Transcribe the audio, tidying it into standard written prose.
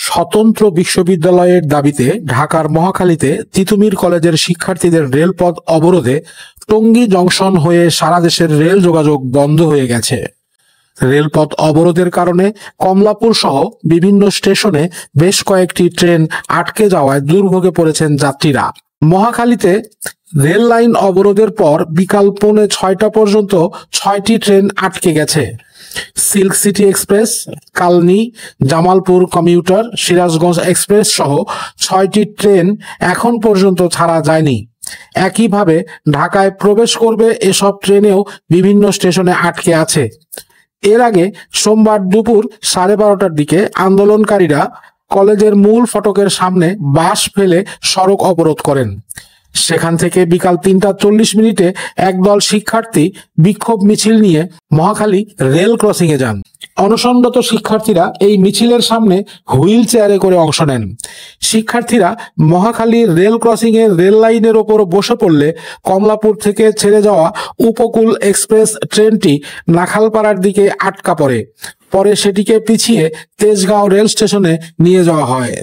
স্বতন্ত্র বিশ্ববিদ্যালয়ের দাবিতে ঢাকার মহাখালীতে তিতুমীর কলেজের শিক্ষার্থীদের রেলপথ অবরোধে টঙ্গী জংশন হয়ে সারা দেশের রেল যোগাযোগ বন্ধ হয়ে গেছে। রেলপথ অবরোধের কারণে কমলাপুর সহ বিভিন্ন স্টেশনে বেশ কয়েকটি ট্রেন আটকে যাওয়ায় দুর্ভোগে পড়েছেন যাত্রীরা। মহাখালীতে রেল লাইন অবরোধের পর বিকাল 6:45 পর্যন্ত 6টি ট্রেন আটকে গেছে। Silk city express, Kalni, Jamalpur commuter, Sirajganj express সহ 6টি ট্রেন এখন পর্যন্ত ছাড়া যায়নি। একইভাবে ঢাকায় প্রবেশ করবে এসব ট্রেনেও বিভিন্ন স্টেশনে আটকে আছে। এর আগে সোমবার দুপুর 12:30টার দিকে আন্দোলনকারীরা কলেজের মূল ফটকের সামনে বাঁশ ফেলে সড়ক অবরোধ করেন। সেখান থেকে বিকাল 3:40 একদল শিক্ষার্থী বিক্ষোভ মিছিল নিয়ে মহাখালী রেল ক্রসিং এ যান। অনশনরত শিক্ষার্থীরা এই মিছিলের সামনে হুইল চেয়ারে করে অংশ নেন। শিক্ষার্থীরা মহাখালীর রেল ক্রসিং এর রেল লাইনের ওপর বসে পড়লে কমলাপুর থেকে ছেড়ে যাওয়া উপকূল এক্সপ্রেস ট্রেনটি নাখালপাড়ার দিকে আটকা পড়ে। পরে সেটিকে পিছিয়ে তেজগাঁও রেল স্টেশনে নিয়ে যাওয়া হয়।